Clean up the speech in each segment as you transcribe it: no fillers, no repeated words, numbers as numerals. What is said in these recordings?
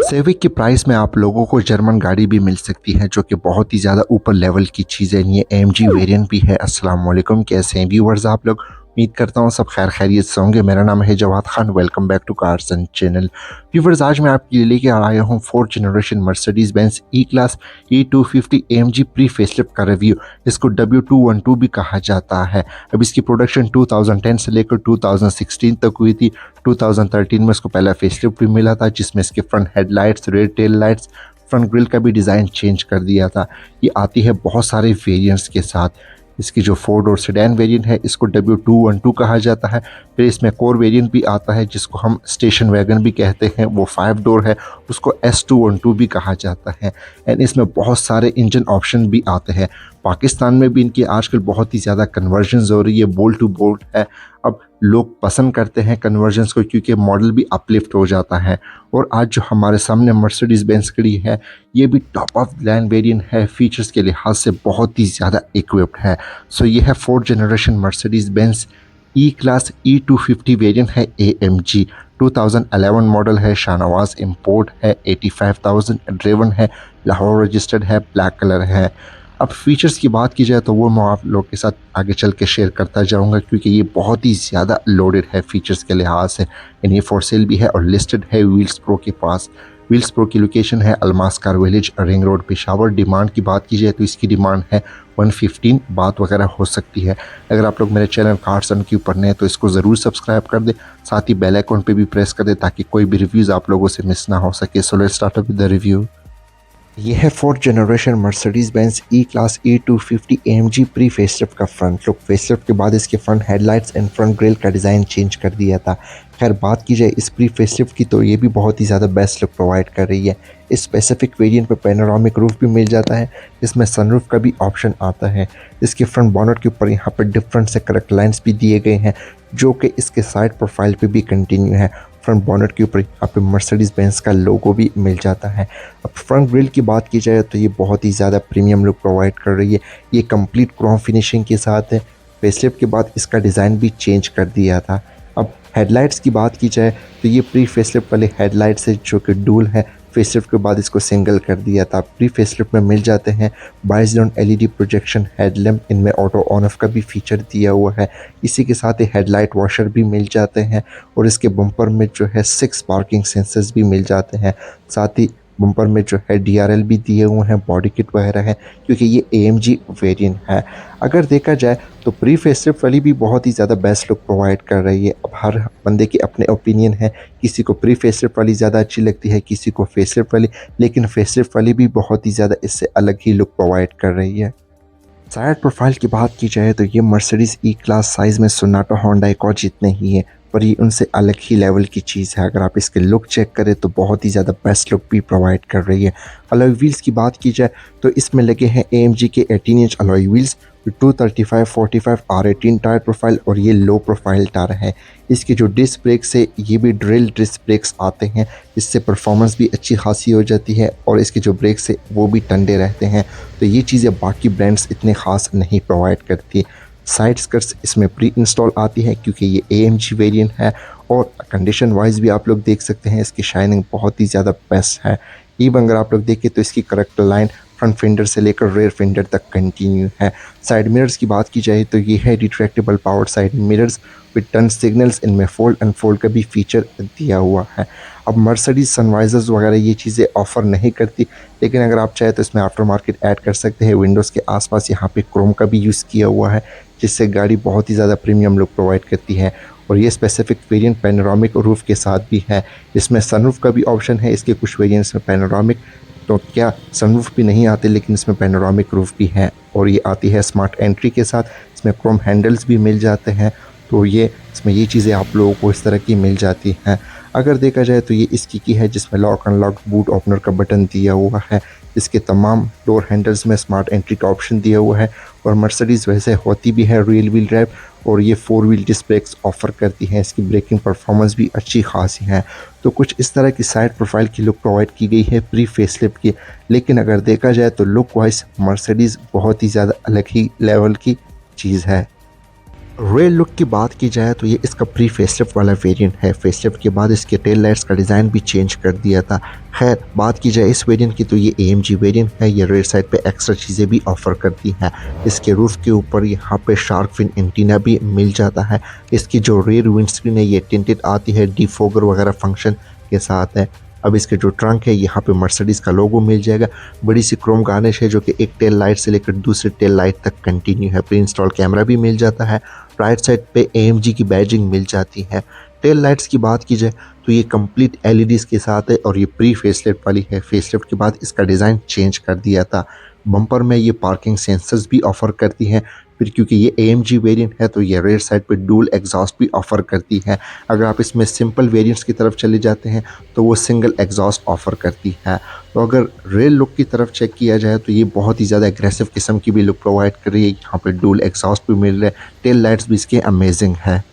सेविक की प्राइस में आप लोगों को जर्मन गाड़ी भी मिल सकती है जो कि बहुत ही ज़्यादा ऊपर लेवल की चीज़ है। ये AMG वेरिएंट भी है। अस्सलाम वालेकुम, कैसे हैं व्यूवर्स आप लोग? उम्मीद करता हूँ सब खैर खैरियत से होंगे। मेरा नाम है Jawad Khan, welcome back to cars and channel. Viewers, आज मैं आपके लिए लेके आया हूँ 4th generation Mercedes Benz E class E250 AMG pre facelift का रिव्यू। इसको W212 भी कहा जाता है। अब इसकी प्रोडक्शन 2010 से लेकर 2016 तक हुई थी। 2013 में इसको पहला फेसलिफ्ट भी मिला था जिसमें इसके front headlights, rear tail lights, front grill का भी डिज़ाइन चेंज कर दिया था। ये आती है बहुत सारे वेरिएंट्स के साथ। इसकी जो 4 डोर सेडान वेरिएंट है इसको W212 कहा जाता है। फिर इसमें कोर वेरिएंट भी आता है जिसको हम स्टेशन वैगन भी कहते हैं, वो 5 डोर है, उसको S212 भी कहा जाता है। एंड इसमें बहुत सारे इंजन ऑप्शन भी आते हैं। पाकिस्तान में भी इनकी आजकल बहुत ही ज़्यादा कन्वर्जन्स हो रही है, बोल्ट टू बोल्ट है। अब लोग पसंद करते हैं कन्वर्जन्स को क्योंकि मॉडल भी अपलिफ्ट हो जाता है। और आज जो हमारे सामने मर्सिडीज़ बेंज खड़ी है ये भी top of the line variant है, फीचर्स के लिहाज से बहुत ही ज़्यादा इक्विप्ड है। सो ये है 4th generation Mercedes Benz E class E250 variant है। AMG 2011 मॉडल है, शाहनवाज इंपोर्ट है, 85,000 ड्रिवन है, लाहौर रजिस्टर्ड है, ब्लैक कलर है। अब फीचर्स की बात की जाए तो वो मैं आप लोग के साथ आगे चल के शेयर करता जाऊंगा क्योंकि ये बहुत ही ज़्यादा लोडेड है फीचर्स के लिहाज से। एंड ये फॉर सेल भी है और लिस्टेड है व्हील्स प्रो के पास। व्हील्स प्रो की लोकेशन है Almas car village, ring road, Peshawar. Demand की बात की जाए तो इसकी डिमांड है 115, बात वगैरह हो सकती है। अगर आप लोग मेरे चैनल कार्स एंड क्यू पढ़ने हैं तो इसको ज़रूर सब्सक्राइब कर दें, साथ ही बेल आइकन पे भी प्रेस कर दें ताकि कोई भी रिव्यूज़ आप लोगों से मिस ना हो सके। So let's start with the review. ये है 4th generation Mercedes Benz E class E250 AMG pre facelift का फ्रंट लुक। फेसलिफ्ट के बाद इसके front headlights and front grill का डिज़ाइन चेंज कर दिया था। खैर बात की जाए इस प्री फेसलिफ्ट की तो ये भी बहुत ही ज़्यादा बेस्ट लुक प्रोवाइड कर रही है। इस स्पेसिफिक वेरिएंट पे पैनोरामिक रूफ भी मिल जाता है, इसमें सनरूफ का भी ऑप्शन आता है। इसके फ्रंट बॉनेट के ऊपर यहाँ पर डिफरेंट से करेक्ट लाइन्स भी दिए गए हैं जो कि इसके साइड प्रोफाइल पे भी कंटिन्यू है। फ्रंट बॉनेट के ऊपर यहाँ पे मर्सिडीज बेंज का लोगो भी मिल जाता है। अब फ्रंट ग्रिल की बात की जाए तो ये बहुत ही ज़्यादा प्रीमियम लुक प्रोवाइड कर रही है। ये कंप्लीट क्रोम फिनिशिंग के साथ है। फेसलिफ्ट के बाद इसका डिज़ाइन भी चेंज कर दिया था। अब हेडलाइट्स की बात की जाए तो ये प्री फेसलिफ्ट वाले हेडलाइट्स है जो कि डुअल है। फेसलिफ्ट के बाद इसको सिंगल कर दिया था। प्री फेसलिफ्ट में मिल जाते हैं 22 जोन LED प्रोजेक्शन हेडलैम्प, इनमें ऑटो ऑन ऑफ का भी फीचर दिया हुआ है। इसी के साथ ही हेडलाइट वॉशर भी मिल जाते हैं और इसके बम्पर में जो है 6 पार्किंग सेंसर्स भी मिल जाते हैं। साथ ही बम्पर में जो है DRL भी दिए हुए हैं, बॉडी किट वगैरह है क्योंकि ये AMG वेरिएंट है। अगर देखा जाए तो प्री फेसलिफ्ट वाली भी बहुत ही ज़्यादा बेस्ट लुक प्रोवाइड कर रही है। अब हर बंदे के अपने ओपिनियन है, किसी को प्री फेसलिफ्ट वाली ज़्यादा अच्छी लगती है, किसी को फेसलिफ्ट वाली, लेकिन फेसलिफ्ट वाली भी बहुत ही ज़्यादा इससे अलग ही लुक प्रोवाइड कर रही है। साइड प्रोफाइल की बात की जाए तो ये मर्सिडीज़ ई क्लास साइज़ में सोनाटा होंडा अकॉर्ड जितने ही है, पर ये उनसे अलग ही लेवल की चीज़ है। अगर आप इसके लुक चेक करें तो बहुत ही ज़्यादा बेस्ट लुक भी प्रोवाइड कर रही है। अलॉय व्हील्स की बात की जाए तो इसमें लगे हैं AMG के 18 inch alloy wheels, 235/45 R18 tyre profile और ये लो प्रोफाइल टायर है। इसके जो डिस्क ब्रेक्स है ये भी ड्रिल डिस्क ब्रेक्स आते हैं, इससे परफॉर्मेंस भी अच्छी खासी हो जाती है और इसके जो ब्रेक्स है वो भी ठंडे रहते हैं। तो ये चीज़ें बाकी ब्रांड्स इतने ख़ास नहीं प्रोवाइड करती। साइड स्कर्ट्स इसमें प्री इंस्टॉल आती है क्योंकि ये AMG वेरिएंट है और कंडीशन वाइज भी आप लोग देख सकते हैं इसकी शाइनिंग बहुत ही ज़्यादा बेस्ट है। इवन अगर आप लोग देखें तो इसकी करेक्ट लाइन फ्रंट फेंडर से लेकर रेयर फेंडर तक कंटिन्यू है। साइड मिरर्स की बात की जाए तो ये है retractable power side mirrors with turn signals, इनमें फोल्ड अनफोल्ड का भी फीचर दिया हुआ है। अब मर्सिडीज सनवाइजर्स वगैरह ये चीज़ें ऑफ़र नहीं करती, लेकिन अगर आप चाहे तो इसमें आफ्टर मार्केट ऐड कर सकते हैं। विंडोज़ के आसपास यहाँ पे क्रोम का भी यूज़ किया हुआ है जिससे गाड़ी बहुत ही ज़्यादा प्रीमियम लुक प्रोवाइड करती है। और ये स्पेसिफिक वेरिएंट पैनोरामिक रूफ के साथ भी है। इसमें सनरूफ का भी ऑप्शन है, इसके कुछ वेरिएंट्स में पैनोरामिक तो क्या सनरूफ भी नहीं आते, लेकिन इसमें पैनोरामिक रूफ भी है और ये आती है स्मार्ट एंट्री के साथ। इसमें क्रोम हैंडल्स भी मिल जाते हैं, तो ये इसमें ये चीज़ें आप लोगों को इस तरह की मिल जाती हैं। अगर देखा जाए तो ये इसकी की है जिसमें लॉक अनलॉक बूट ओपनर का बटन दिया हुआ है। इसके तमाम डोर हैंडल्स में स्मार्ट एंट्री का ऑप्शन दिया हुआ है और मर्सिडीज़ वैसे होती भी है रियल व्हील ड्राइव और ये 4 व्हील डिस्क ब्रेक्स ऑफ़र करती हैं। इसकी ब्रेकिंग परफॉर्मेंस भी अच्छी खासी है। तो कुछ इस तरह की साइड प्रोफाइल की लुक प्रोवाइड की गई है प्री फेसलिफ्ट की, लेकिन अगर देखा जाए तो लुक वाइज मर्सिडीज़ बहुत ही ज़्यादा अलग ही लेवल की चीज़ है। रेल लुक की बात की जाए तो ये इसका प्री फेसलिफ्ट वाला वेरिएंट है। फेसलिफ्ट के बाद इसके टेल लाइट्स का डिज़ाइन भी चेंज कर दिया था। खैर बात की जाए इस वेरिएंट की तो ये AMG वेरिएंट है। ये रेयर साइड पे एक्स्ट्रा चीज़ें भी ऑफर करती है। इसके रूफ के ऊपर यहाँ पे शार्क फिन एंटीना भी मिल जाता है। इसकी जो रेयर विंडस्क्रीन है ये टिंटेड आती है, डिफोगर वगैरह फंक्शन के साथ है। अब इसके जो ट्रंक है यहाँ पे मर्सिडीज़ का लोगो मिल जाएगा। बड़ी सी क्रोम गार्निश है जो कि एक टेल लाइट से लेकर दूसरे टेल लाइट तक कंटिन्यू है। प्री इंस्टॉल कैमरा भी मिल जाता है। राइट साइड पे AMG की बैजिंग मिल जाती है। टेल लाइट्स की बात की जाए तो ये कंप्लीट LEDs के साथ है और ये प्री फेसलिफ्ट वाली है। फेसलिफ्ट के बाद इसका डिज़ाइन चेंज कर दिया था। बम्पर में ये पार्किंग सेंसर्स भी ऑफर करती हैं। फिर क्योंकि ये AMG वेरिएंट है तो ये रेयर साइड पे डुअल एग्जॉस्ट भी ऑफर करती है। अगर आप इसमें सिंपल वेरिएंट्स की तरफ चले जाते हैं तो वो सिंगल एग्जॉस्ट ऑफर करती है। तो अगर रेल लुक की तरफ चेक किया जाए तो ये बहुत ही ज़्यादा एग्रेसिव किस्म की भी लुक प्रोवाइड कर रही है। यहाँ पे डुअल एग्जॉस्ट भी मिल रहा है। टेल लाइट्स भी इसके अमेजिंग है।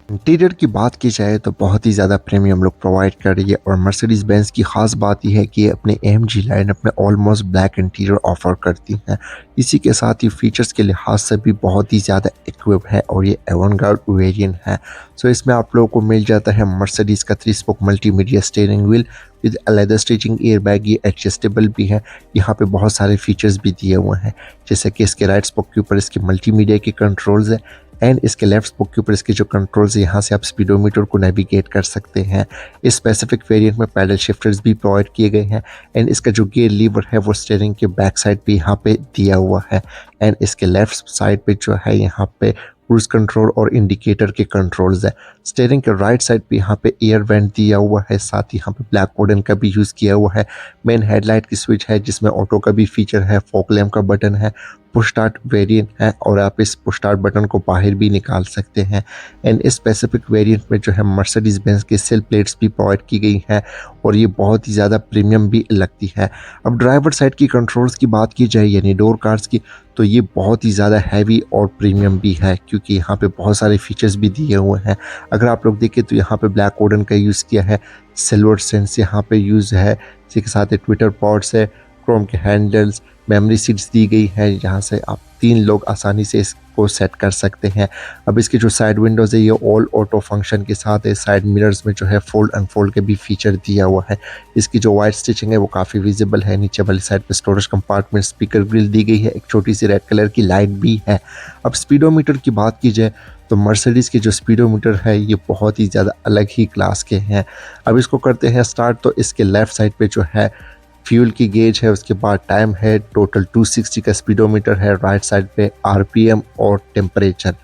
इंटीरियर की बात की जाए तो बहुत ही ज़्यादा प्रीमियम लुक प्रोवाइड कर रही है और मर्सिडीज़ बेंज की ख़ास बात यह है कि ये अपने AMG लाइनअप में ऑलमोस्ट ब्लैक इंटीरियर ऑफर करती हैं। इसी के साथ ही फीचर्स के लिहाज से भी बहुत ही ज़्यादा इक्विप है और ये एवनगार्ड वेरिएंट है। सो इसमें आप लोगों को मिल जाता है मर्सिडीज़ का 3 spoke multimedia steering wheel with leather stitching airbag. ये एडजस्टेबल भी है। यहाँ पे बहुत सारे फीचर्स भी दिए हुए हैं जैसे कि इसके राइट स्पोक के ऊपर इसके मल्टीमीडिया के कंट्रोल्स है एंड इसके लेफ्ट स्पोक के ऊपर इसके जो कंट्रोल्स है यहाँ से आप स्पीडोमीटर को नेविगेट कर सकते हैं। इस स्पेसिफिक वेरिएंट में पैडल शिफ्टर्स भी प्रोवाइड किए गए हैं एंड इसका जो गियर लीवर है वो स्टीयरिंग के बैक साइड पे यहाँ पे दिया हुआ है एंड इसके लेफ्ट साइड पे जो है यहाँ पे क्रूज कंट्रोल और इंडिकेटर के कंट्रोल्स है। स्टीयरिंग के राइट साइड पे यहाँ पे एयर वेंट दिया हुआ है, साथ ही यहाँ पे ब्लैक कोडन का भी यूज़ किया हुआ है। मेन हेडलाइट की स्विच है जिसमें ऑटो का भी फीचर है, फॉग लैम्प का बटन है, पुश स्टार्ट वेरिएंट है और आप इस पुश स्टार्ट बटन को बाहर भी निकाल सकते हैं। एंड इस स्पेसिफिक वेरिएंट में जो है मर्सिडीज बेंज के सिल प्लेट्स भी प्रोवाइड की गई हैं और ये बहुत ही ज़्यादा प्रीमियम भी लगती है। अब ड्राइवर साइड की कंट्रोल्स की बात की जाए यानी डोर कार्ड्स की तो ये बहुत ही ज़्यादा हैवी और प्रीमियम भी है क्योंकि यहाँ पे बहुत सारे फीचर्स भी दिए हुए हैं। अगर आप लोग देखें तो यहाँ पे ब्लैक कोडन का यूज़ किया है, सिल्वर सेंस यहाँ पे यूज़ है, इसी के साथ ट्विटर पॉड्स है, क्रोम के हैंडल्स, मेमोरी सीट्स दी गई है जहाँ से आप 3 लोग आसानी से इसको सेट कर सकते हैं। अब इसकी जो साइड विंडोज़ है ये ऑल ऑटो फंक्शन के साथ है। साइड मिरर्स में जो है फोल्ड अनफोल्ड के भी फीचर दिया हुआ है। इसकी जो वाइट स्टिचिंग है वो काफ़ी विजिबल है। नीचे वाली साइड पे स्टोरेज कंपार्टमेंट, स्पीकर ग्रिल दी गई है, एक छोटी सी रेड कलर की लाइट भी है। अब स्पीडोमीटर की बात की जाए तो मर्सिडीज़ के जो स्पीडोमीटर है ये बहुत ही ज़्यादा अलग ही क्लास के हैं। अब इसको करते हैं स्टार्ट तो इसके लेफ़्ट साइड पे जो है फ्यूल की गेज है, उसके बाद टाइम है, टोटल 260 का स्पीडोमीटर है, राइट साइड पे RPM और टेम्परेचर।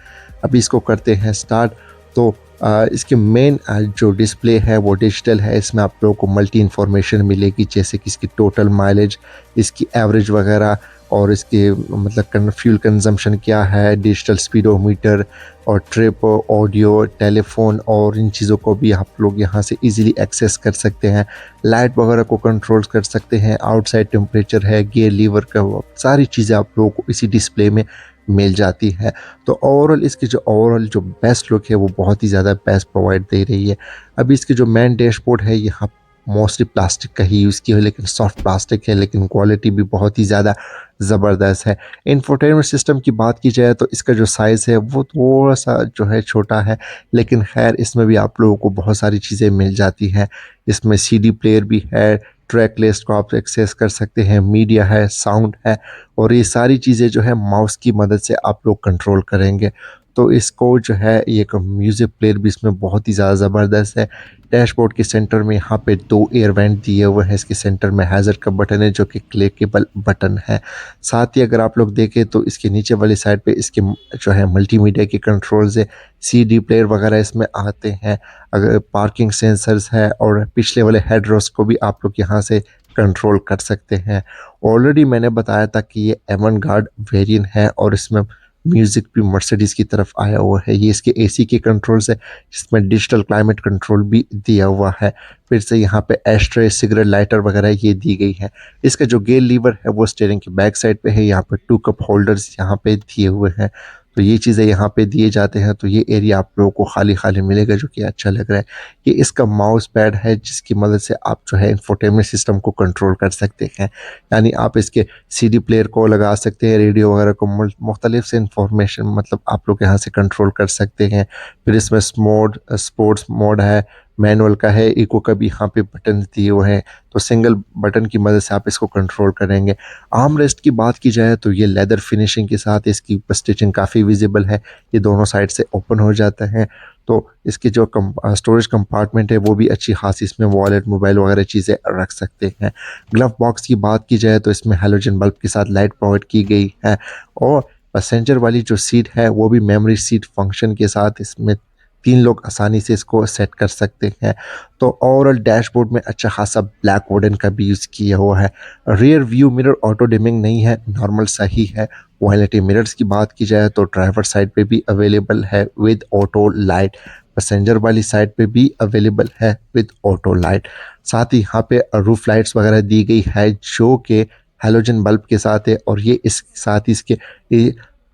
अभी इसको करते हैं स्टार्ट तो इसके मेन जो डिस्प्ले है वो डिजिटल है। इसमें आप लोगों को मल्टी इन्फॉर्मेशन मिलेगी जैसे कि इसकी टोटल माइलेज, इसकी एवरेज वगैरह और इसके मतलब फ्यूल कंजम्पशन क्या है, डिजिटल स्पीडोमीटर और ट्रिप, ऑडियो, टेलीफोन और इन चीज़ों को भी आप लोग यहाँ से इजीली एक्सेस कर सकते हैं। लाइट वगैरह को कंट्रोल कर सकते हैं। आउटसाइड टेम्परेचर है, गियर लीवर का, सारी चीज़ें आप लोगों को इसी डिस्प्ले में मिल जाती है। तो ओवरऑल इसकी जो ओवरऑल जो बेस्ट लुक है वो बहुत ही ज़्यादा बेस्ट प्रोवाइड दे रही है। अभी इसकी जो मेन डैशबोर्ड है यहाँ मोस्टली प्लास्टिक का ही यूज़ किया है लेकिन सॉफ्ट प्लास्टिक है, लेकिन क्वालिटी भी बहुत ही ज़्यादा ज़बरदस्त है। इंफोटेनमेंट सिस्टम की बात की जाए तो इसका जो साइज़ है वो थोड़ा सा जो है छोटा है, लेकिन खैर इसमें भी आप लोगों को बहुत सारी चीज़ें मिल जाती हैं। इसमें CD प्लेयर भी है, ट्रैक लिस्ट को आप एक्सेस कर सकते हैं, मीडिया है, साउंड है और ये सारी चीज़ें जो है माउस की मदद से आप लोग कंट्रोल करेंगे। तो इसको जो है ये म्यूज़िक प्लेयर भी इसमें बहुत ही ज़्यादा ज़बरदस्त है। डैशबोर्ड के सेंटर में यहाँ पे 2 एयर वेंट दिए हुए हैं। इसके सेंटर में हैज़र्ड का बटन है जो कि क्लिकेबल बटन है। साथ ही अगर आप लोग देखें तो इसके नीचे वाली साइड पे इसके जो है मल्टीमीडिया के कंट्रोल्स है, CD प्लेयर वगैरह इसमें आते हैं। अगर पार्किंग सेंसर्स है और पिछले वाले हेड रेस्ट को भी आप लोग यहाँ से कंट्रोल कर सकते हैं। ऑलरेडी मैंने बताया था कि ये एवनगार्ड वेरिएंट है और इसमें म्यूज़िक भी मर्सिडीज़ की तरफ आया हुआ है। ये इसके AC के कंट्रोल्स है जिसमें डिजिटल क्लाइमेट कंट्रोल भी दिया हुआ है। फिर से यहाँ पे एस्ट्रे, सिगरेट लाइटर वगैरह ये दी गई है। इसका जो गियर लीवर है वो स्टीयरिंग की बैक साइड पे है। यहाँ पे 2 कप होल्डर्स यहाँ पे दिए हुए हैं। तो ये चीज़ें यहाँ पे दिए जाते हैं। तो ये एरिया आप लोगों को खाली खाली मिलेगा जो कि अच्छा लग रहा है। ये इसका माउस पैड है जिसकी मदद से आप जो है इंफोटेनमेंट सिस्टम को कंट्रोल कर सकते हैं। यानी आप इसके सीडी प्लेयर को लगा सकते हैं, रेडियो वगैरह को मुख्तलिफ से इंफॉर्मेशन मतलब आप लोग यहाँ से कंट्रोल कर सकते हैं। फिर इसमें स्पोर्ट्स मोड है, मैनुअल का है, इको का भी यहाँ पे बटन दिए हुए हैं। तो सिंगल बटन की मदद से आप इसको कंट्रोल करेंगे। आर्म रेस्ट की बात की जाए तो ये लेदर फिनिशिंग के साथ इसकी ऊपर स्टिचिंग काफ़ी विजिबल है। ये दोनों साइड से ओपन हो जाता है। तो इसकी जो स्टोरेज कंपार्टमेंट है वो भी अच्छी खासी, इसमें वॉलेट मोबाइल वगैरह चीज़ें रख सकते हैं। ग्लव बॉक्स की बात की जाए तो इसमें हेलोजन बल्ब के साथ लाइट प्रोवाइड की गई है। और पैसेंजर वाली जो सीट है वो भी मेमोरी सीट फंक्शन के साथ, इसमें 3 लोग आसानी से इसको सेट कर सकते हैं। तो ओवरऑल डैशबोर्ड में अच्छा खासा ब्लैक वुडन का भी यूज़ किया हुआ है। Rear view mirror auto dimming नहीं है, नॉर्मल सही है। क्वालिटी मिरर्स की बात की जाए तो ड्राइवर साइड पे भी अवेलेबल है विद ऑटो लाइट, पैसेंजर वाली साइड पे भी अवेलेबल है विद ऑटो लाइट। साथ ही यहाँ पे रूफ लाइट्स वगैरह दी गई है जो कि हेलोजन बल्ब के साथ है। और ये इस साथ ही इसके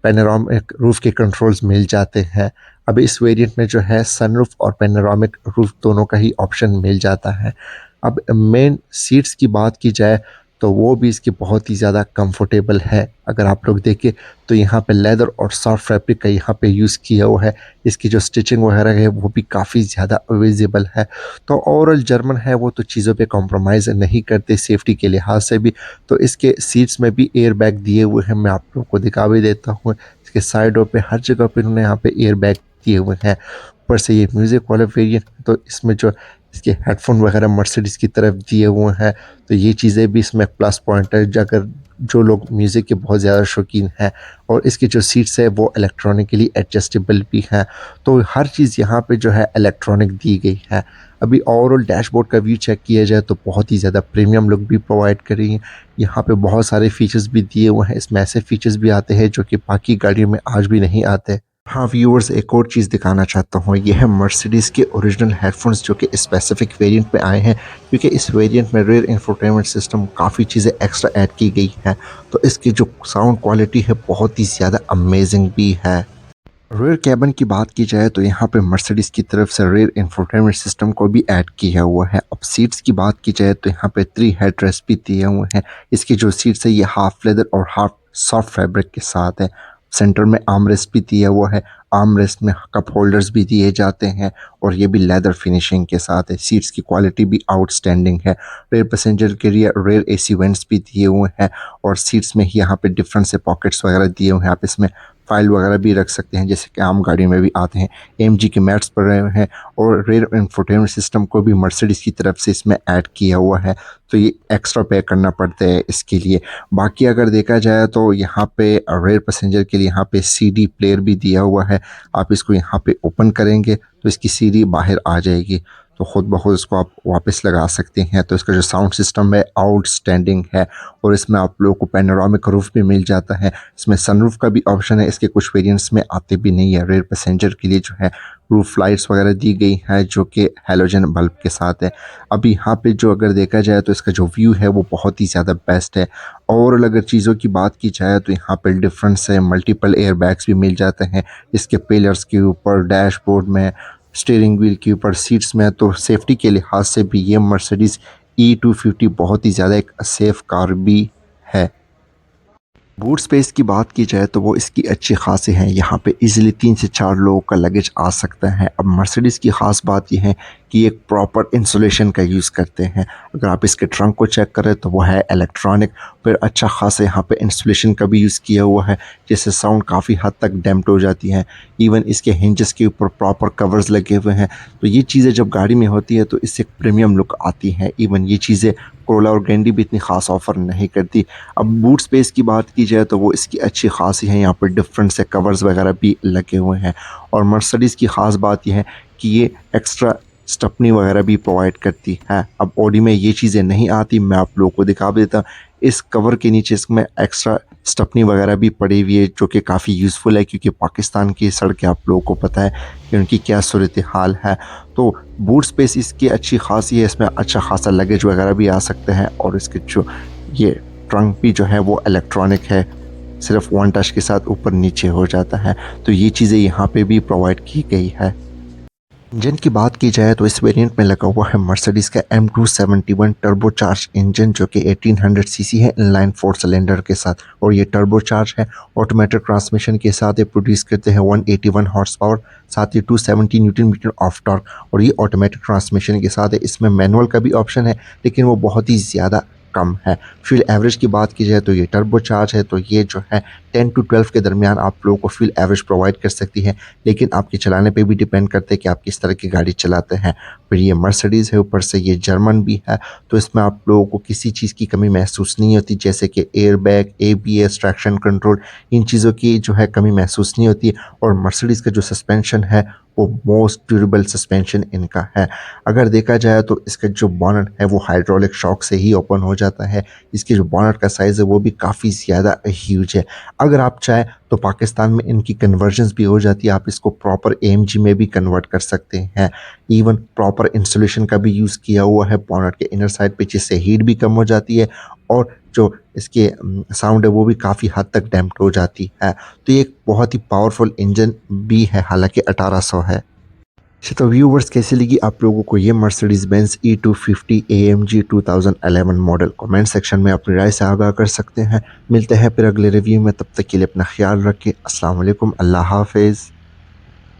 पैनोरामिक रूफ के कंट्रोल्स मिल जाते हैं। अब इस वेरिएंट में जो है सनरूफ और पैनोरामिक रूफ दोनों का ही ऑप्शन मिल जाता है। अब मेन सीट्स की बात की जाए तो वो भी इसकी बहुत ही ज़्यादा कंफर्टेबल है। अगर आप लोग देखें तो यहाँ पे लेदर और सॉफ्ट फैब्रिक का यहाँ पे यूज़ किया हुआ है। इसकी जो स्टिचिंग वगैरह है वो भी काफ़ी ज़्यादा विजिबल है। तो ओवरऑल जर्मन है वो तो चीज़ों पे कॉम्प्रोमाइज़ नहीं करते सेफ्टी के लिहाज से भी। तो इसके सीट्स में भी एयर बैग दिए हुए हैं, मैं आप लोगों को दिखा भी देता हूँ। इसके साइडों पे हर जगह पे इन्होंने यहाँ पे एयर बैग दिए हुए हैं। ऊपर से ये म्यूज़िक वाला वेरिएंट, तो इसमें जो इसके हेडफोन वगैरह मर्सिडीज़ की तरफ दिए हुए हैं। तो ये चीज़ें भी इसमें प्लस पॉइंट है अगर जो लोग म्यूज़िक के बहुत ज़्यादा शौकीन हैं। और इसकी जो सीट्स है वो इलेक्ट्रॉनिकली एडजस्टेबल भी हैं। तो हर चीज़ यहाँ पे जो है इलेक्ट्रॉनिक दी गई है। अभी ओवरऑल डैशबोर्ड का व्यू चेक किया जाए तो बहुत ही ज़्यादा प्रीमियम लुक भी प्रोवाइड कर रही है। यहाँ पे बहुत सारे फीचर्स भी दिए हुए हैं, इसमें ऐसे फीचर्स भी आते हैं जो कि बाकी गाड़ियों में आज भी नहीं आते। हाँ व्यूअर्स, एक और चीज़ दिखाना चाहता हूँ, ये है मर्सिडीज़ के ओरिजिनल हेडफोन्स जो कि स्पेसिफिक वेरिएंट में आए हैं। क्योंकि इस वेरिएंट में रेयर इंफोटेनमेंट सिस्टम काफ़ी चीज़ें एक्स्ट्रा ऐड की गई हैं। तो इसकी जो साउंड क्वालिटी है बहुत ही ज़्यादा अमेजिंग भी है। रेयर कैबिन की बात की जाए तो यहाँ पे मर्सिडीज़ की तरफ से रेयर इंफोटेनमेंट सिस्टम को भी ऐड किया हुआ है। अब सीट्स की बात की जाए तो यहाँ पे 3 हेडरेस्ट भी दिए हुए हैं। इसकी जो सीट्स है ये हाफ लेदर और हाफ सॉफ्ट फैब्रिक के साथ है। सेंटर में आर्म रेस्ट भी दिया हुआ है। आर्म रेस्ट में कप होल्डर्स भी दिए जाते हैं और ये भी लेदर फिनिशिंग के साथ है। सीट्स की क्वालिटी भी आउटस्टैंडिंग है। रेयर पैसेंजर के लिए रेयर एसी वेंट्स भी दिए हुए हैं। और सीट्स में ही यहाँ पे डिफरेंट से पॉकेट्स वगैरह दिए हुए हैं, आप इसमें फाइल वगैरह भी रख सकते हैं जैसे कि आम गाड़ियों में भी आते हैं। एमजी के मैट्स पड़ रहे हैं और रेयर इंफोटेनमेंट सिस्टम को भी मर्सिडीज़ की तरफ से इसमें ऐड किया हुआ है। तो ये एक्स्ट्रा पे करना पड़ता है इसके लिए। बाकी अगर देखा जाए तो यहाँ पे रेयर पैसेंजर के लिए यहाँ पे सीडी प्लेयर भी दिया हुआ है। आप इसको यहाँ पे ओपन करेंगे तो इसकी सीडी बाहर आ जाएगी, तो ख़ुद ब खुद इसको आप वापस लगा सकते हैं। तो इसका जो साउंड सिस्टम है आउटस्टैंडिंग है। और इसमें आप लोगों को पैनोरामिक रूफ भी मिल जाता है। इसमें सनरूफ का भी ऑप्शन है, इसके कुछ वेरिएंट्स में आते भी नहीं है। रेयर पैसेंजर के लिए जो है रूफ लाइट्स वगैरह दी गई है जो कि हेलोजन बल्ब के साथ है। अब यहाँ पे जो अगर देखा जाए तो इसका जो व्यू है वो बहुत ही ज़्यादा बेस्ट है। और अगर चीज़ों की बात की जाए तो यहाँ पे डिफरेंस है, मल्टीपल एयर बैग्स भी मिल जाते हैं इसके पिलर्स के ऊपर, डैशबोर्ड में, स्टीयरिंग व्हील के ऊपर, सीट्स में। तो सेफ्टी के लिहाज से भी ये मर्सिडीज़ E250 बहुत ही ज़्यादा एक सेफ़ कार भी है। बूट स्पेस की बात की जाए तो वो इसकी अच्छी खासी है। यहाँ पे इजीली 3 से 4 लोगों का लगेज आ सकता है। अब मर्सिडीज़ की ख़ास बात ये है कि एक प्रॉपर इंसुलेशन का यूज़ करते हैं। अगर आप इसके ट्रंक को चेक करें तो वो है इलेक्ट्रॉनिक, फिर अच्छा खासा यहाँ पे इंसुलेशन का भी यूज़ किया हुआ है जिससे साउंड काफ़ी हद तक डैम्प्ड हो जाती है। इवन इसके हिंजेस के ऊपर प्रॉपर कवर्स लगे हुए हैं। तो ये चीज़ें जब गाड़ी में होती है तो इससे प्रीमियम लुक आती है। इवन ये चीज़ें कोरोला और ग्रैंडी भी इतनी ख़ास ऑफ़र नहीं करती। अब बूट स्पेस की बात की जाए तो वो इसकी अच्छी खासी है। यहाँ पर डिफरेंट से कवर्स वगैरह भी लगे हुए हैं। और मर्सिडीज़ की ख़ास बात यह है कि ये एक्स्ट्रा स्टपनी वगैरह भी प्रोवाइड करती है। अब ऑडी में ये चीज़ें नहीं आती, मैं आप लोगों को दिखा देता हूँ। इस कवर के नीचे इसमें एक्स्ट्रा स्टपनी वगैरह भी पड़ी हुई है जो कि काफ़ी यूज़फुल है क्योंकि पाकिस्तान की सड़कें आप लोगों को पता है कि उनकी क्या सूरत हाल है। तो बूट स्पेस इसकी अच्छी खासी है, इसमें अच्छा खासा लगेज वगैरह भी आ सकता है। और इसके जो ये ट्रंक भी जो है वो इलेक्ट्रॉनिक है। सिर्फ वन टच के साथ ऊपर नीचे हो जाता है। तो ये चीज़ें यहाँ पे भी प्रोवाइड की गई है। इंजन की बात की जाए तो इस वेरिएंट में लगा हुआ है मर्सिडीज़ का M271 टर्बोचार्ज इंजन, जो कि 1800 सीसी है इनलाइन 4 सिलेंडर के साथ, और ये टर्बोचार्ज है। ऑटोमेटिक ट्रांसमिशन के साथ ये प्रोड्यूस करते हैं 181 हॉर्स पावर, साथ ही 270 न्यूटन मीटर ऑफ टॉर्क, और ये ऑटोमेटिक ट्रांसमिशन के साथ है। इसमें मैनुअल का भी ऑप्शन है, लेकिन वो बहुत ही ज़्यादा कम है। फ्यूल एवरेज की बात की जाए तो ये टर्बोचार्ज है, तो ये जो है 10 टू 12 के दरमियान आप लोगों को फ्यूल एवरेज प्रोवाइड कर सकती है, लेकिन आपके चलाने पे भी डिपेंड करते हैं कि आप किस तरह की गाड़ी चलाते हैं। फिर ये मर्सिडीज़ है, ऊपर से ये जर्मन भी है, तो इसमें आप लोगों को किसी चीज़ की कमी महसूस नहीं होती, जैसे कि air bag, ABS, traction control, इन चीज़ों की जो है कमी महसूस नहीं होती। और मर्सिडीज़ का जो सस्पेंशन है वो मोस्ट ड्यूरेबल सस्पेंशन इनका है। अगर देखा जाए तो इसका जो बॉनेट है वो हाइड्रोलिक शॉक से ही ओपन हो जाता है। इसकी जो बॉनेट का साइज़ है वो भी काफ़ी ज़्यादा ह्यूज है। अगर आप चाहें तो पाकिस्तान में इनकी कन्वर्जन्स भी हो जाती है, आप इसको प्रॉपर AMG में भी कन्वर्ट कर सकते हैं। इवन प्रॉपर इंस्टॉलेशन का भी यूज़ किया हुआ है बॉनेट के इनर साइड पे, जिससे हीट भी कम हो जाती है, और जो इसके साउंड है वो भी काफ़ी हद तक डैम्प्ड हो जाती है। तो ये एक बहुत ही पावरफुल इंजन भी है, हालांकि 1800 है। अच्छा, तो व्यूवर्स कैसी लगी आप लोगों को ये Mercedes Benz E250 AMG 2011 model? Comment section में अपनी राय से आगाह कर सकते हैं। मिलते हैं फिर अगले रिव्यू में, तब तक के लिए अपना ख्याल रखें। अस्सलाम वालेकुम, अल्लाह हाफिज़।